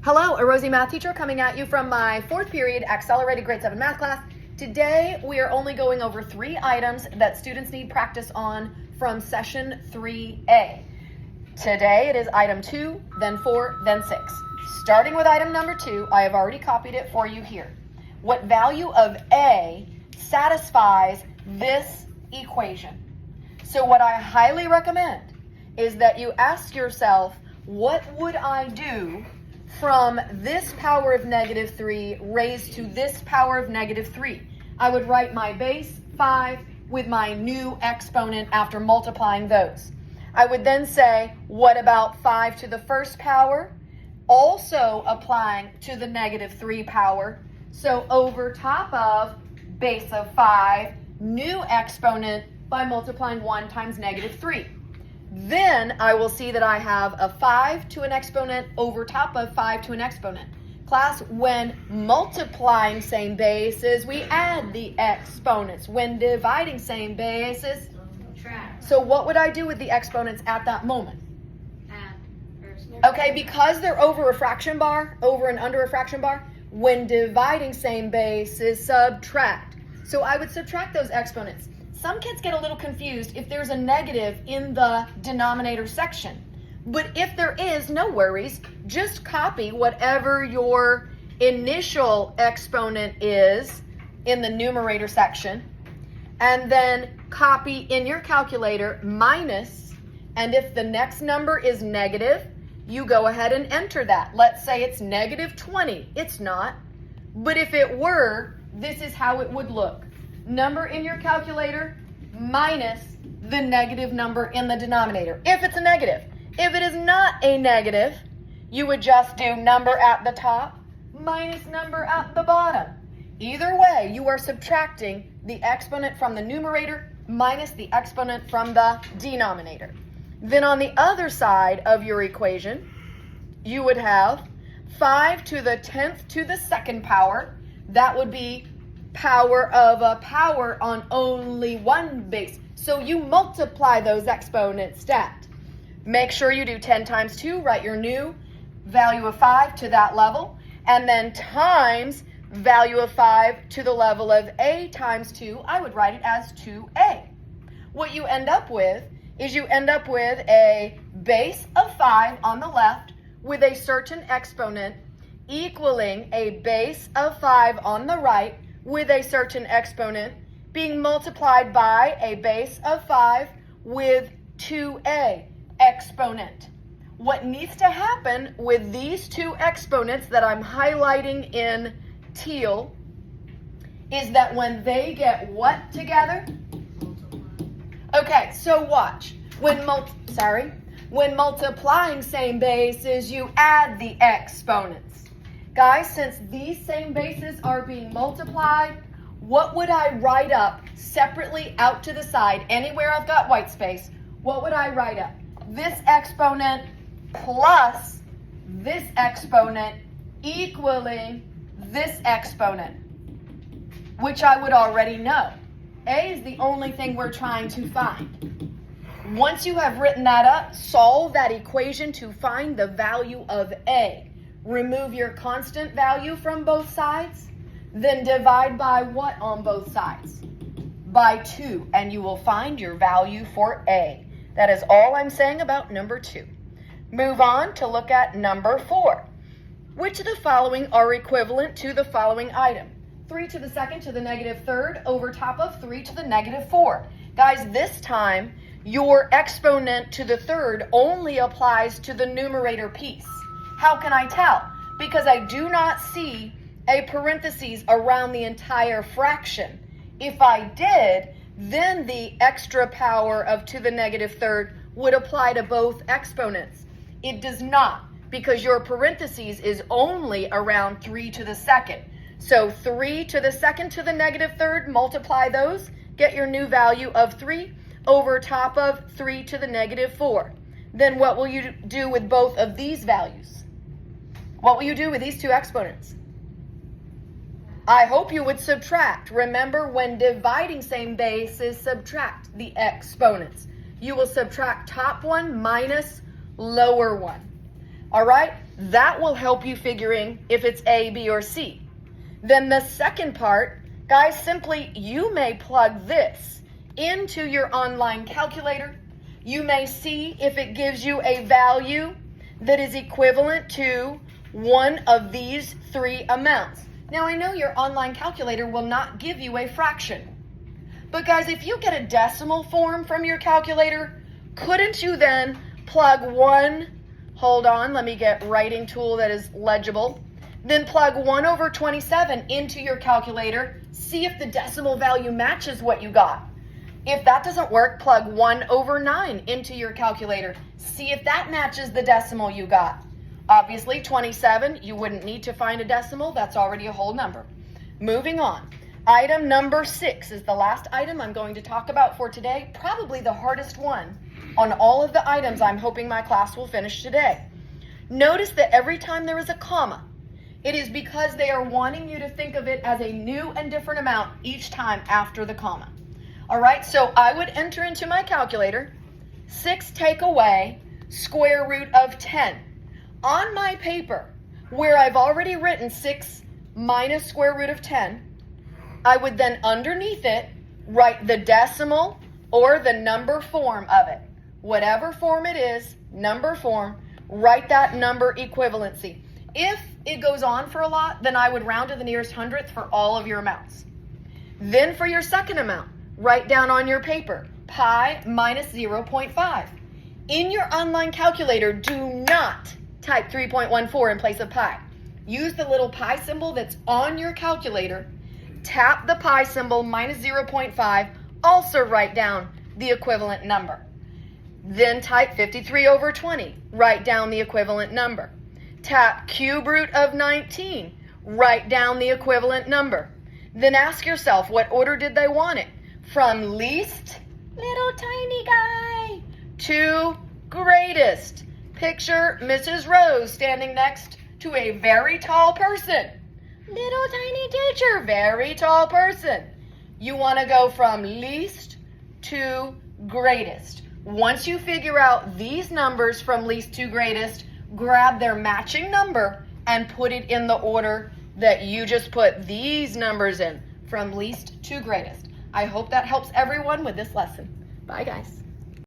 Hello, a Rosie math teacher coming at you from my fourth period accelerated grade 7 math class. Today we are only going over 3 items that students need practice on from session 3A. Today it is item 2, then 4, then 6. Starting with item number 2, I have already copied it for you here. What value of A satisfies this equation? So what I highly recommend is that you ask yourself, what would I do from this power of -3 raised to this power of -3? I would write my base 5 with my new exponent after multiplying those. I would then say, what about 5 to the first power? Also applying to the -3 power. So over top of base of 5, new exponent by multiplying 1 times -3. Then I will see that I have a 5 to an exponent over top of 5 to an exponent. Class, when multiplying same bases, we add the exponents. When dividing same bases, Subtract. so what would I do with the exponents at that moment? Add. Okay, because they're over a fraction bar, over and under a fraction bar, when dividing same bases, subtract. So I would subtract those exponents. Some kids get a little confused if there's a negative in the denominator section. But if there is, no worries. Just copy whatever your initial exponent is in the numerator section. And then copy in your calculator minus. And if the next number is negative, you go ahead and enter that. Let's say it's -20. It's not. But if it were, this is how it would look. Number in your calculator minus the negative number in the denominator, if it's a negative. If it is not a negative, you would just do number at the top minus number at the bottom. Either way, you are subtracting the exponent from the numerator minus the exponent from the denominator. Then on the other side of your equation, you would have 5 to the 10th to the second power. That would be power of a power on only one base. So you multiply those exponents stacked. Make sure you do 10 times 2, write your new value of 5 to that level, and then times value of 5 to the level of A times 2, I would write it as 2A. What you end up with is you end up with a base of 5 on the left with a certain exponent equaling a base of 5 on the right with a certain exponent being multiplied by a base of 5 with 2A exponent. What needs to happen with these two exponents that I'm highlighting in teal is that when they get what together? Okay, so watch. When multiplying same bases, you add the exponents. Guys, since these same bases are being multiplied, what would I write up separately out to the side, anywhere I've got white space? What would I write up? This exponent plus this exponent equaling this exponent, which I would already know. A is the only thing we're trying to find. Once you have written that up, solve that equation to find the value of A. Remove your constant value from both sides, then divide by what on both sides? By 2, and you will find your value for A. That is all I'm saying about number 2. Move on to look at number 4. Which of the following are equivalent to the following item? 3 to the second to the -3rd over top of 3 to the -4. Guys, this time, your exponent to the third only applies to the numerator piece. How can I tell? Because I do not see a parentheses around the entire fraction. If I did, then the extra power of to the -3rd would apply to both exponents. It does not, because your parentheses is only around 3 to the second. So 3 to the second to the -3rd, multiply those, get your new value of 3 over top of 3 to the -4. Then what will you do with both of these values? What will you do with these two exponents? I hope you would subtract. Remember, when dividing same bases, subtract the exponents. You will subtract top one minus lower one. All right? That will help you figuring if it's A, B, or C. Then the second part, guys, simply you may plug this into your online calculator. You may see if it gives you a value that is equivalent to one of these three amounts. Now, I know your online calculator will not give you a fraction. But guys, if you get a decimal form from your calculator, couldn't you then plug one, hold on, let me get writing tool that is legible, then plug 1 over 27 into your calculator, see if the decimal value matches what you got. If that doesn't work, plug 1 over 9 into your calculator, see if that matches the decimal you got. Obviously, 27, you wouldn't need to find a decimal, that's already a whole number. Moving on. Item number 6 is the last item I'm going to talk about for today, probably the hardest one on all of the items I'm hoping my class will finish today. Notice that every time there is a comma, it is because they are wanting you to think of it as a new and different amount each time after the comma. All right, so I would enter into my calculator 6 take away square root of 10. On my paper, where I've already written 6 minus square root of 10, I would then underneath it write the decimal or the number form of it. Whatever form it is, number form, write that number equivalency. If it goes on for a lot, then I would round to the nearest hundredth for all of your amounts. Then for your second amount, write down on your paper, pi minus 0.5. In your online calculator, do not type 3.14 in place of pi. Use the little pi symbol that's on your calculator, tap the pi symbol minus 0.5, also write down the equivalent number. Then type 53 over 20, write down the equivalent number. Tap cube root of 19, write down the equivalent number. Then ask yourself, what order did they want it? From least, little tiny guy, to greatest. Picture Mrs. Rose standing next to a very tall person. Little tiny teacher, very tall person. You want to go from least to greatest. Once you figure out these numbers from least to greatest, grab their matching number and put it in the order that you just put these numbers in, from least to greatest. I hope that helps everyone with this lesson. Bye, guys.